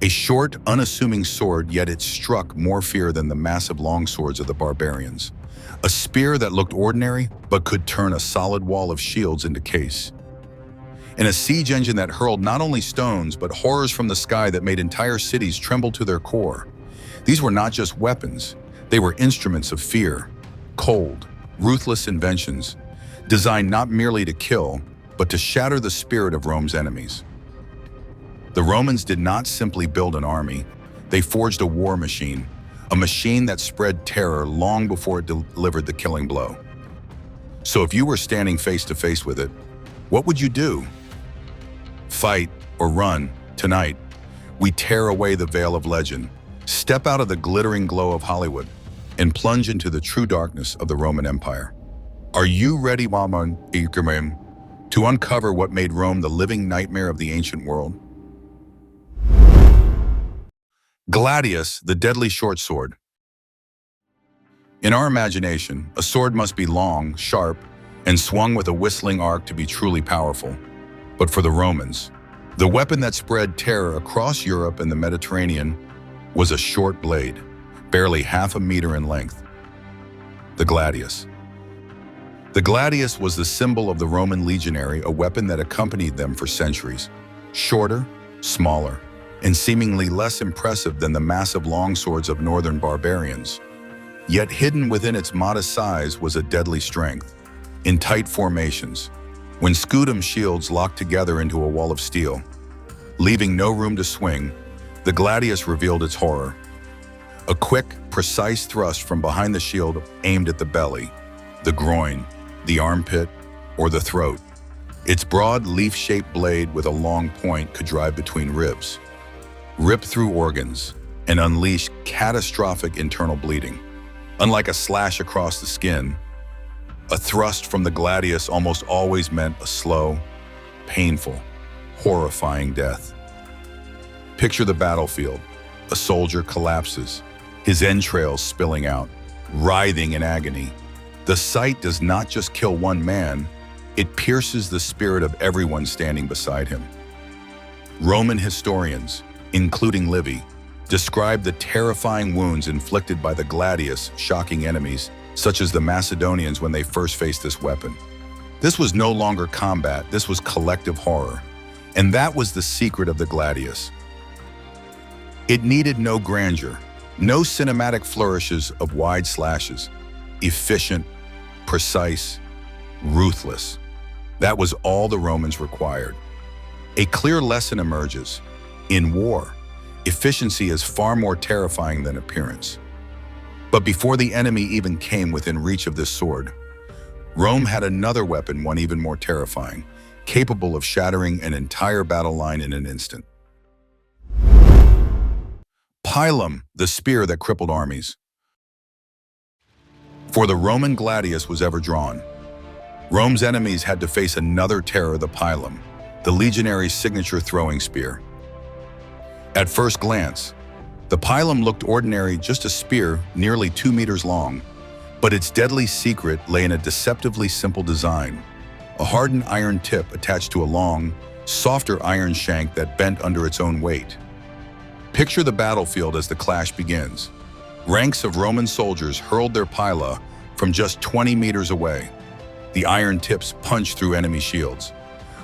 A short, unassuming sword, yet it struck more fear than the massive longswords of the barbarians. A spear that looked ordinary, but could turn a solid wall of shields into case. And a siege engine that hurled not only stones, but horrors from the sky that made entire cities tremble to their core. These were not just weapons, they were instruments of fear, cold, ruthless inventions, designed not merely to kill, but to shatter the spirit of Rome's enemies. The Romans did not simply build an army, they forged a war machine, a machine that spread terror long before it delivered the killing blow. So if you were standing face to face with it, what would you do? Fight or run? Tonight, we tear away the veil of legend, step out of the glittering glow of Hollywood, and plunge into the true darkness of the Roman Empire. Are you ready, Mama, to uncover what made Rome the living nightmare of the ancient world? Gladius, the deadly short sword. In our imagination, a sword must be long, sharp, and swung with a whistling arc to be truly powerful. But for the Romans, the weapon that spread terror across Europe and the Mediterranean was a short blade, barely half a meter in length. The gladius. The gladius was the symbol of the Roman legionary, a weapon that accompanied them for centuries. Shorter, smaller, and seemingly less impressive than the massive longswords of northern barbarians. Yet hidden within its modest size was a deadly strength. In tight formations, when scutum shields locked together into a wall of steel, leaving no room to swing, the gladius revealed its horror. A quick, precise thrust from behind the shield aimed at the belly, the groin, the armpit, or the throat. Its broad, leaf-shaped blade with a long point could drive between ribs, rip through organs, and unleash catastrophic internal bleeding. Unlike a slash across the skin, a thrust from the gladius almost always meant a slow, painful, horrifying death. Picture the battlefield. A soldier collapses, his entrails spilling out, writhing in agony. The sight does not just kill one man, it pierces the spirit of everyone standing beside him. Roman historians, including Livy, describe the terrifying wounds inflicted by the gladius shocking enemies, such as the Macedonians when they first faced this weapon. This was no longer combat, this was collective horror. And that was the secret of the gladius. It needed no grandeur, no cinematic flourishes of wide slashes. Efficient, precise, ruthless. That was all the Romans required. A clear lesson emerges. In war, efficiency is far more terrifying than appearance. But before the enemy even came within reach of this sword, Rome had another weapon, one even more terrifying, capable of shattering an entire battle line in an instant. Pilum, the spear that crippled armies. For the Roman gladius was ever drawn, Rome's enemies had to face another terror, the pilum, the legionary's signature throwing spear. At first glance, the pilum looked ordinary, just a spear nearly 2 meters long, but its deadly secret lay in a deceptively simple design, a hardened iron tip attached to a long, softer iron shank that bent under its own weight. Picture the battlefield as the clash begins. Ranks of Roman soldiers hurled their pila from just 20 meters away. The iron tips punch through enemy shields,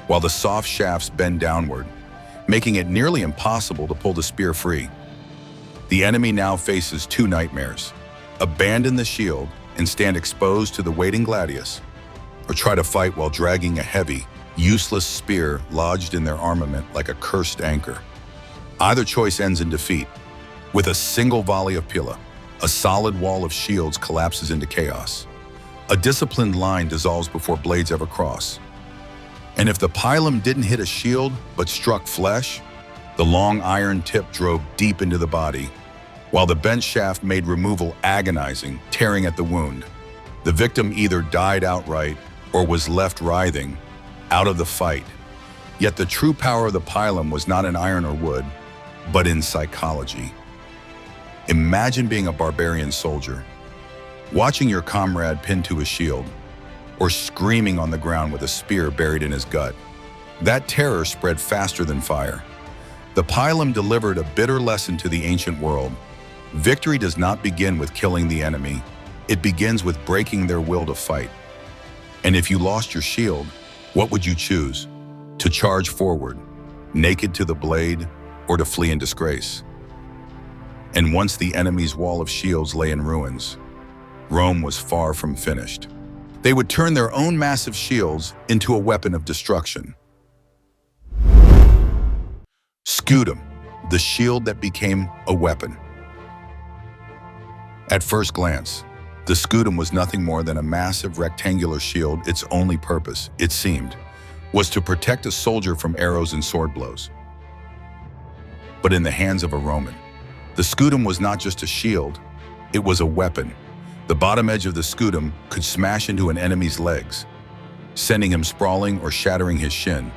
while the soft shafts bend downward, making it nearly impossible to pull the spear free. The enemy now faces two nightmares: abandon the shield and stand exposed to the waiting gladius, or try to fight while dragging a heavy, useless spear lodged in their armament like a cursed anchor. Either choice ends in defeat. With a single volley of pila, a solid wall of shields collapses into chaos. A disciplined line dissolves before blades ever cross. And if the pilum didn't hit a shield but struck flesh, the long iron tip drove deep into the body, while the bent shaft made removal agonizing, tearing at the wound. The victim either died outright or was left writhing, out of the fight. Yet the true power of the pilum was not in iron or wood, but in psychology. Imagine being a barbarian soldier, watching your comrade pinned to a shield, or screaming on the ground with a spear buried in his gut. That terror spread faster than fire. The pilum delivered a bitter lesson to the ancient world. Victory does not begin with killing the enemy. It begins with breaking their will to fight. And if you lost your shield, what would you choose? To charge forward, naked to the blade, or to flee in disgrace? And once the enemy's wall of shields lay in ruins, Rome was far from finished. They would turn their own massive shields into a weapon of destruction. Scutum, the shield that became a weapon. At first glance, the scutum was nothing more than a massive rectangular shield. Its only purpose, it seemed, was to protect a soldier from arrows and sword blows. But in the hands of a Roman, the scutum was not just a shield, it was a weapon. The bottom edge of the scutum could smash into an enemy's legs, sending him sprawling or shattering his shin.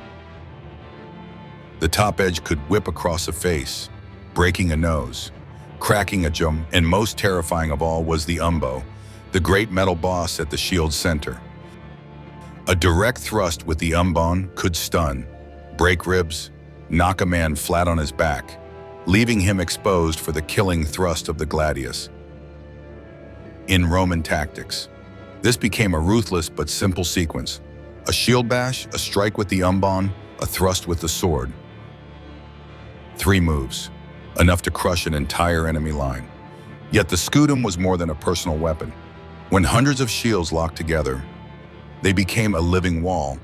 The top edge could whip across a face, breaking a nose, cracking a jaw, and most terrifying of all was the umbo, the great metal boss at the shield's center. A direct thrust with the umbon could stun, break ribs, knock a man flat on his back, leaving him exposed for the killing thrust of the gladius. In Roman tactics, this became a ruthless but simple sequence. A shield bash, a strike with the umbon, a thrust with the sword. 3 moves, enough to crush an entire enemy line. Yet the scutum was more than a personal weapon. When hundreds of shields locked together, they became a living wall.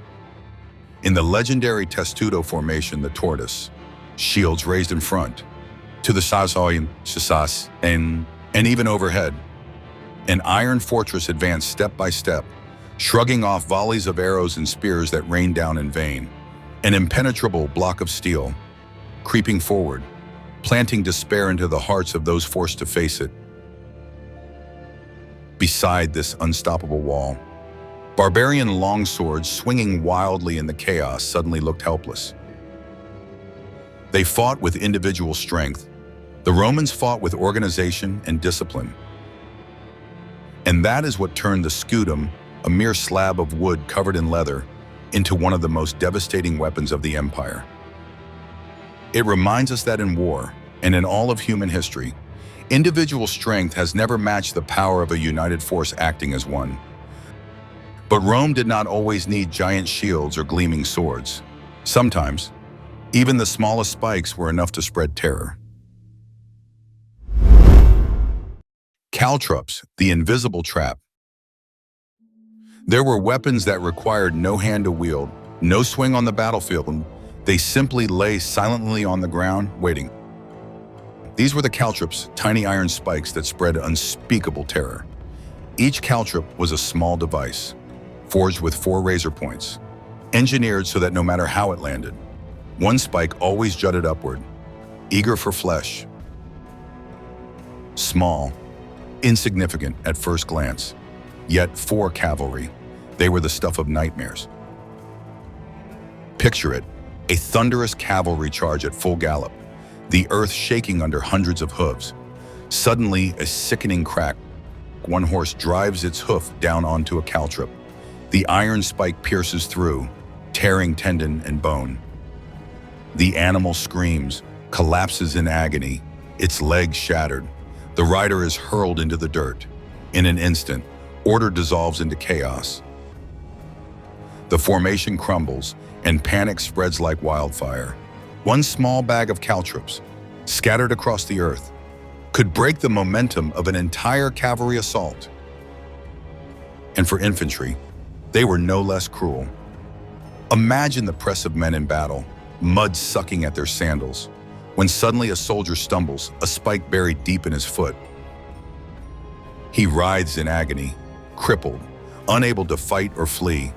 In the legendary testudo formation, the tortoise, shields raised in front, to the sasoin, sisas, and even overhead. An iron fortress advanced step by step, shrugging off volleys of arrows and spears that rained down in vain. An impenetrable block of steel, creeping forward, planting despair into the hearts of those forced to face it. Beside this unstoppable wall, barbarian longswords swinging wildly in the chaos suddenly looked helpless. They fought with individual strength. The Romans fought with organization and discipline. And that is what turned the scutum, a mere slab of wood covered in leather, into one of the most devastating weapons of the empire. It reminds us that in war, and in all of human history, individual strength has never matched the power of a united force acting as one. But Rome did not always need giant shields or gleaming swords. Sometimes, even the smallest spikes were enough to spread terror. Caltrops, the invisible trap. There were weapons that required no hand to wield, no swing on the battlefield. They simply lay silently on the ground, waiting. These were the caltrops, tiny iron spikes that spread unspeakable terror. Each caltrop was a small device, forged with 4 razor points, engineered so that no matter how it landed, one spike always jutted upward, eager for flesh. Small, insignificant at first glance, yet for cavalry, they were the stuff of nightmares. Picture it, a thunderous cavalry charge at full gallop, the earth shaking under hundreds of hooves. Suddenly, a sickening crack. One horse drives its hoof down onto a caltrop. The iron spike pierces through, tearing tendon and bone. The animal screams, collapses in agony, its legs shattered. The rider is hurled into the dirt. In an instant, order dissolves into chaos. The formation crumbles, and panic spreads like wildfire. One small bag of caltrops, scattered across the earth, could break the momentum of an entire cavalry assault. And for infantry, they were no less cruel. Imagine the press of men in battle, mud sucking at their sandals, when suddenly a soldier stumbles, a spike buried deep in his foot. He writhes in agony, crippled, unable to fight or flee.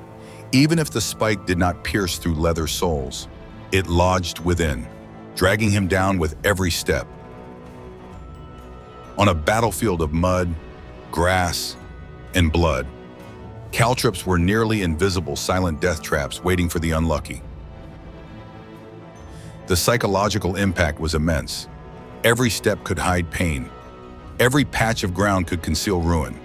Even if the spike did not pierce through leather soles, it lodged within, dragging him down with every step. On a battlefield of mud, grass, and blood, caltrops were nearly invisible silent death traps waiting for the unlucky. The psychological impact was immense. Every step could hide pain. Every patch of ground could conceal ruin.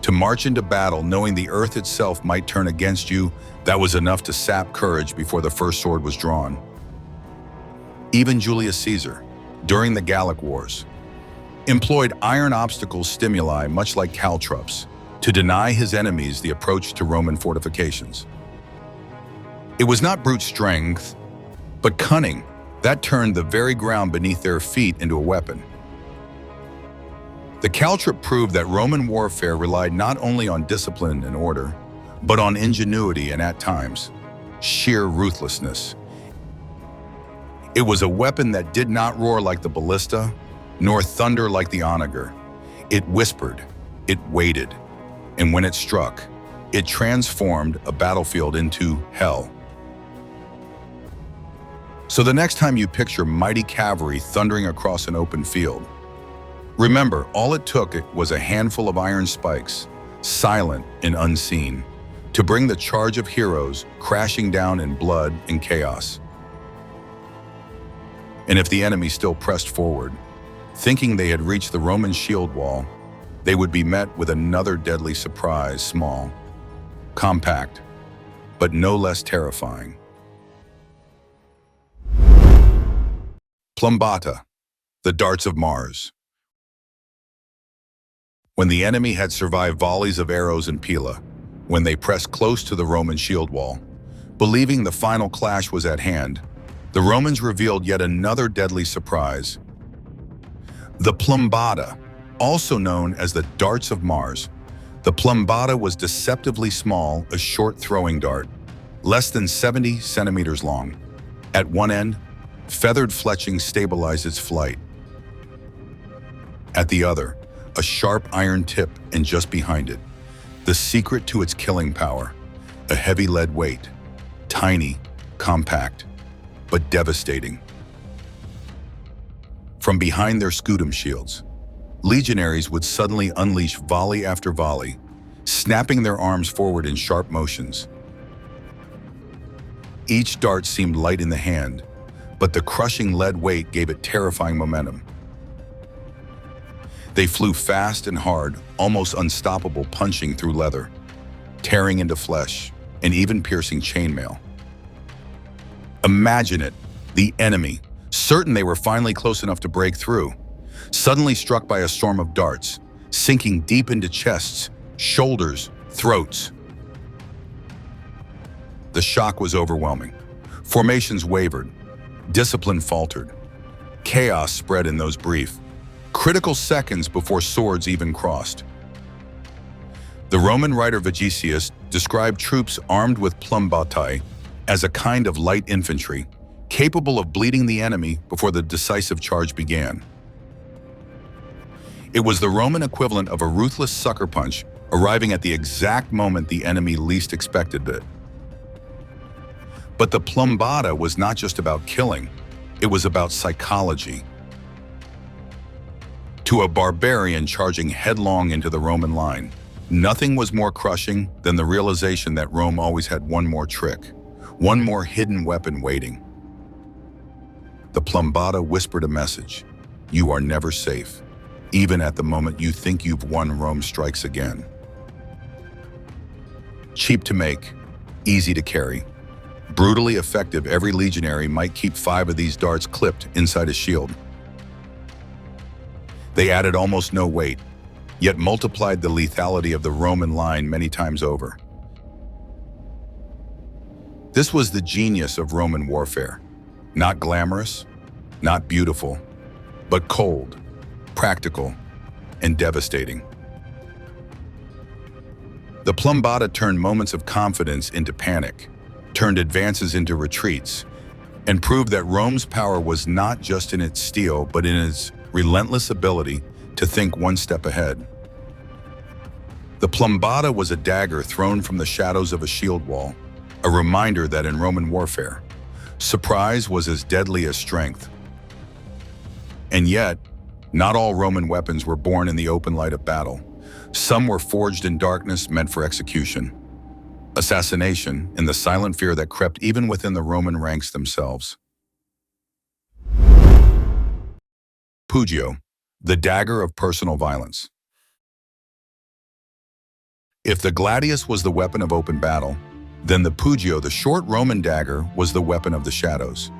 To march into battle knowing the earth itself might turn against you, that was enough to sap courage before the first sword was drawn. Even Julius Caesar, during the Gallic Wars, employed iron obstacle stimuli, much like caltrops, to deny his enemies the approach to Roman fortifications. It was not brute strength, but cunning that turned the very ground beneath their feet into a weapon. The caltrop proved that Roman warfare relied not only on discipline and order, but on ingenuity and, at times, sheer ruthlessness. It was a weapon that did not roar like the ballista, nor thunder like the onager. It whispered, it waited, and when it struck, it transformed a battlefield into hell. So the next time you picture mighty cavalry thundering across an open field, remember, all it took was a handful of iron spikes, silent and unseen, to bring the charge of heroes crashing down in blood and chaos. And if the enemy still pressed forward, thinking they had reached the Roman shield wall, they would be met with another deadly surprise, small, compact, but no less terrifying. Plumbata, the darts of Mars. When the enemy had survived volleys of arrows and pila, when they pressed close to the Roman shield wall, believing the final clash was at hand, the Romans revealed yet another deadly surprise. The plumbata, also known as the darts of Mars. The plumbata was deceptively small, a short throwing dart, less than 70 centimeters long. At one end, feathered fletching stabilized its flight. At the other, a sharp iron tip, and just behind it, the secret to its killing power, a heavy lead weight, tiny, compact, but devastating. From behind their scutum shields, legionaries would suddenly unleash volley after volley, snapping their arms forward in sharp motions. Each dart seemed light in the hand, but the crushing lead weight gave it terrifying momentum. They flew fast and hard, almost unstoppable, punching through leather, tearing into flesh, and even piercing chainmail. Imagine it, the enemy, certain they were finally close enough to break through, suddenly struck by a storm of darts, sinking deep into chests, shoulders, throats. The shock was overwhelming. Formations wavered, discipline faltered. Chaos spread in those brief, critical seconds before swords even crossed. The Roman writer Vigesius described troops armed with plumbatae as a kind of light infantry, capable of bleeding the enemy before the decisive charge began. It was the Roman equivalent of a ruthless sucker punch, arriving at the exact moment the enemy least expected it. But the plumbata was not just about killing, it was about psychology. To a barbarian charging headlong into the Roman line, nothing was more crushing than the realization that Rome always had one more trick, one more hidden weapon waiting. The plumbata whispered a message: you are never safe. Even at the moment you think you've won, Rome strikes again. Cheap to make, easy to carry, brutally effective, every legionary might keep 5 of these darts clipped inside a shield. They added almost no weight, yet multiplied the lethality of the Roman line many times over. This was the genius of Roman warfare. Not glamorous, not beautiful, but cold, practical, and devastating. The plumbata turned moments of confidence into panic, turned advances into retreats, and proved that Rome's power was not just in its steel, but in its relentless ability to think one step ahead. The plumbata was a dagger thrown from the shadows of a shield wall, a reminder that in Roman warfare, surprise was as deadly as strength. And yet, not all Roman weapons were born in the open light of battle. Some were forged in darkness, meant for execution. Assassination, and the silent fear that crept even within the Roman ranks themselves. Pugio, the dagger of personal violence. If the gladius was the weapon of open battle, then the pugio, the short Roman dagger, was the weapon of the shadows.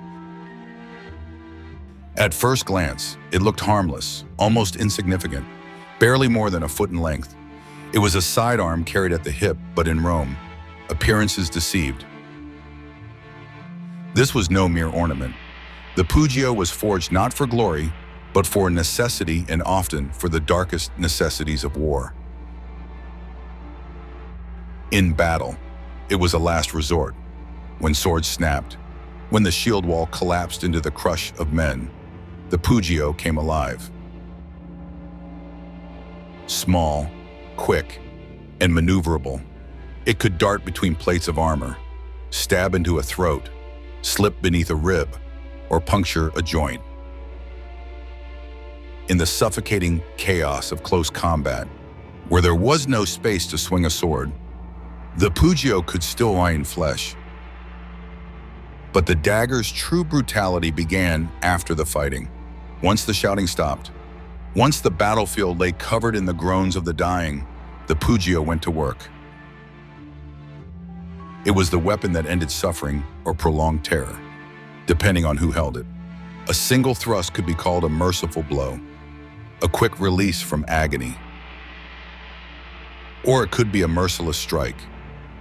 At first glance, it looked harmless, almost insignificant, barely more than a foot in length. It was a sidearm carried at the hip, but in Rome, appearances deceived. This was no mere ornament. The Pugio was forged not for glory, but for necessity and often for the darkest necessities of war. In battle, it was a last resort. When swords snapped, when the shield wall collapsed into the crush of men, the Pugio came alive. Small, quick, and maneuverable, it could dart between plates of armor, stab into a throat, slip beneath a rib, or puncture a joint. In the suffocating chaos of close combat, where there was no space to swing a sword, the Pugio could still iron flesh. But the dagger's true brutality began after the fighting. Once the shouting stopped, once the battlefield lay covered in the groans of the dying, the Pugio went to work. It was the weapon that ended suffering or prolonged terror, depending on who held it. A single thrust could be called a merciful blow, a quick release from agony. Or it could be a merciless strike,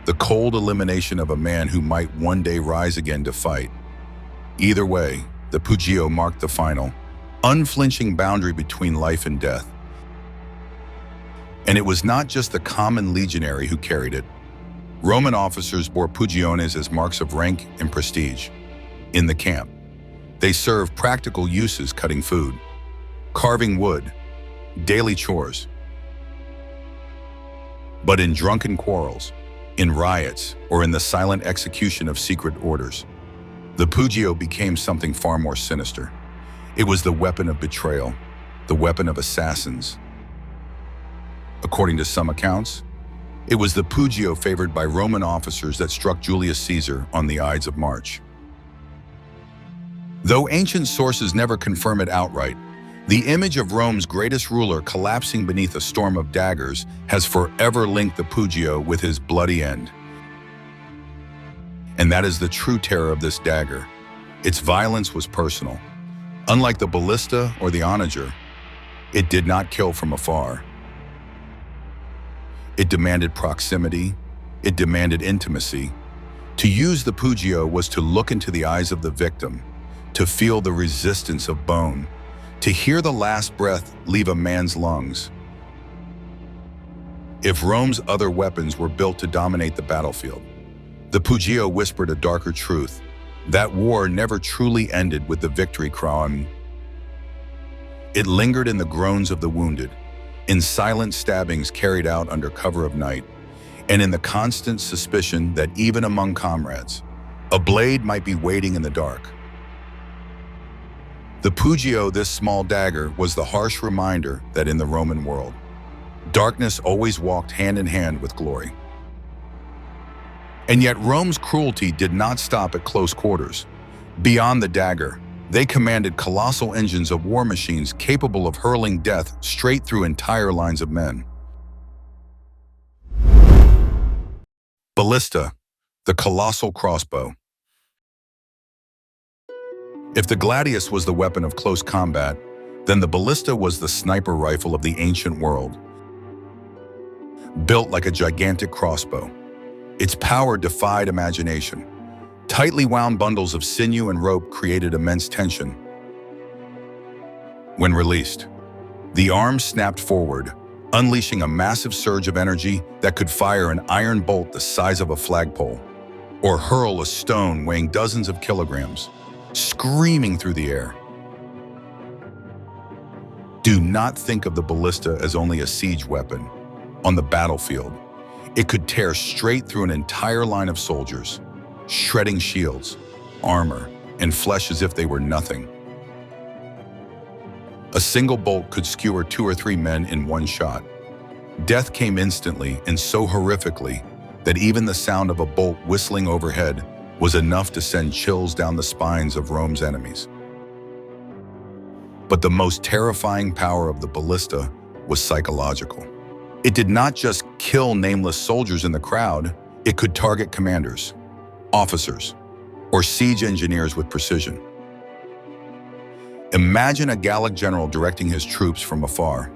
the cold elimination of a man who might one day rise again to fight. Either way, the Pugio marked the final, unflinching boundary between life and death. And it was not just the common legionary who carried it. Roman officers bore Pugiones as marks of rank and prestige. In the camp, they served practical uses: cutting food, carving wood, daily chores. But in drunken quarrels, in riots, or in the silent execution of secret orders, the Pugio became something far more sinister. It was the weapon of betrayal, the weapon of assassins. According to some accounts, it was the Pugio favored by Roman officers that struck Julius Caesar on the Ides of March. Though ancient sources never confirm it outright, the image of Rome's greatest ruler collapsing beneath a storm of daggers has forever linked the Pugio with his bloody end. And that is the true terror of this dagger. Its violence was personal. Unlike the ballista or the onager, it did not kill from afar. It demanded proximity. It demanded intimacy. To use the Pugio was to look into the eyes of the victim, to feel the resistance of bone, to hear the last breath leave a man's lungs. If Rome's other weapons were built to dominate the battlefield, the Pugio whispered a darker truth: that war never truly ended with the victory crown. It lingered in the groans of the wounded, in silent stabbings carried out under cover of night, and in the constant suspicion that even among comrades, a blade might be waiting in the dark. The Pugio, this small dagger, was the harsh reminder that in the Roman world, darkness always walked hand in hand with glory. And yet Rome's cruelty did not stop at close quarters. Beyond the dagger, they commanded colossal engines of war machines capable of hurling death straight through entire lines of men. Ballista, the colossal crossbow. If the gladius was the weapon of close combat, then the ballista was the sniper rifle of the ancient world. Built like a gigantic crossbow, its power defied imagination. Tightly wound bundles of sinew and rope created immense tension. When released, the arm snapped forward, unleashing a massive surge of energy that could fire an iron bolt the size of a flagpole, or hurl a stone weighing dozens of kilograms, screaming through the air. Do not think of the ballista as only a siege weapon. On the battlefield, it could tear straight through an entire line of soldiers, shredding shields, armor, and flesh as if they were nothing. A single bolt could skewer 2 or 3 men in one shot. Death came instantly and so horrifically that even the sound of a bolt whistling overhead was enough to send chills down the spines of Rome's enemies. But the most terrifying power of the ballista was psychological. It did not just kill nameless soldiers in the crowd, it could target commanders, officers, or siege engineers with precision. Imagine a Gallic general directing his troops from afar,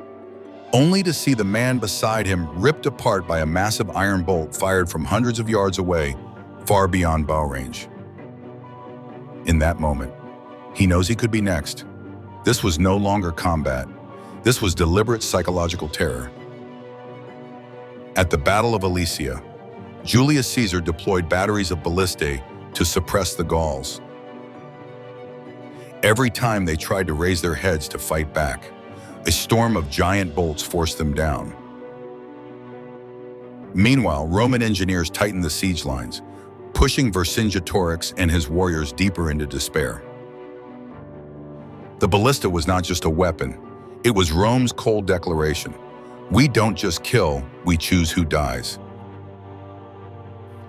only to see the man beside him ripped apart by a massive iron bolt fired from hundreds of yards away, far beyond bow range. In that moment, he knows he could be next. This was no longer combat. This was deliberate psychological terror. At the Battle of Alesia, Julius Caesar deployed batteries of ballistae to suppress the Gauls. Every time they tried to raise their heads to fight back, a storm of giant bolts forced them down. Meanwhile, Roman engineers tightened the siege lines, pushing Vercingetorix and his warriors deeper into despair. The ballista was not just a weapon, it was Rome's cold declaration. We don't just kill, we choose who dies.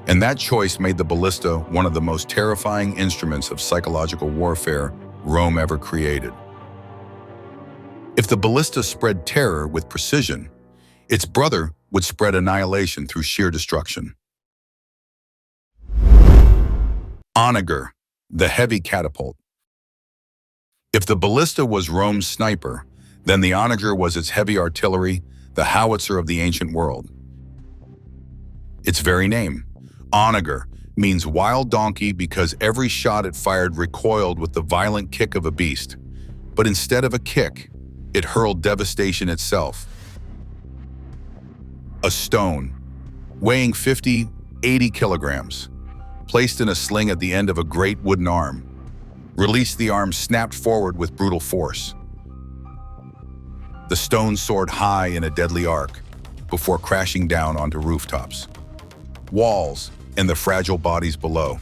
And that choice made the ballista one of the most terrifying instruments of psychological warfare Rome ever created. If the ballista spread terror with precision, its brother would spread annihilation through sheer destruction. Onager, the heavy catapult. If the ballista was Rome's sniper, then the onager was its heavy artillery, the howitzer of the ancient world. Its very name, onager, means wild donkey because every shot it fired recoiled with the violent kick of a beast. But instead of a kick, it hurled devastation itself. A stone, weighing 80 kilograms, placed in a sling at the end of a great wooden arm. Released, the arm snapped forward with brutal force. The stone soared high in a deadly arc before crashing down onto rooftops, walls, and the fragile bodies below.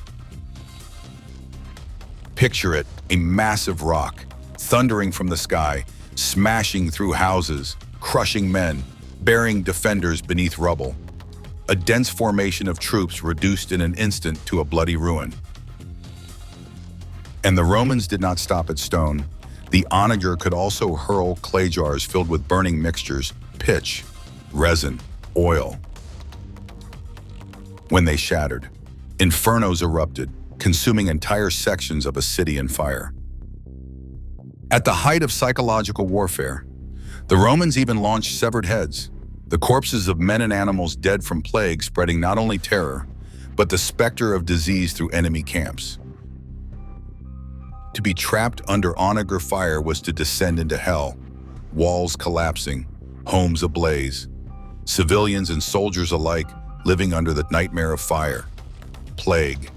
Picture it, a massive rock, thundering from the sky, smashing through houses, crushing men, burying defenders beneath rubble. A dense formation of troops reduced in an instant to a bloody ruin. And the Romans did not stop at stone. The onager could also hurl clay jars filled with burning mixtures, pitch, resin, oil. When they shattered, infernos erupted, consuming entire sections of a city in fire. At the height of psychological warfare, the Romans even launched severed heads, the corpses of men and animals dead from plague spreading not only terror, but the specter of disease through enemy camps. To be trapped under onager fire was to descend into hell, walls collapsing, homes ablaze, civilians and soldiers alike living under the nightmare of fire, plague,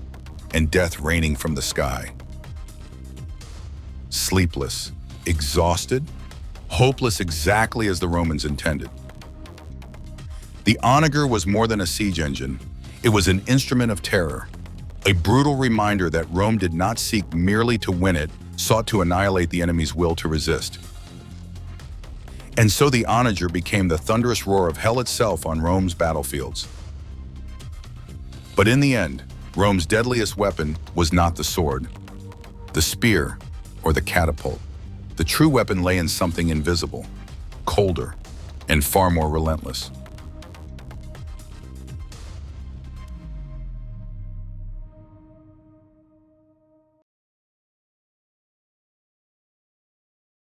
and death raining from the sky. Sleepless, exhausted, hopeless, exactly as the Romans intended. The onager was more than a siege engine. It was an instrument of terror, a brutal reminder that Rome did not seek merely to win, it sought to annihilate the enemy's will to resist. And so the onager became the thunderous roar of hell itself on Rome's battlefields. But in the end, Rome's deadliest weapon was not the sword, the spear, or the catapult. The true weapon lay in something invisible, colder, and far more relentless.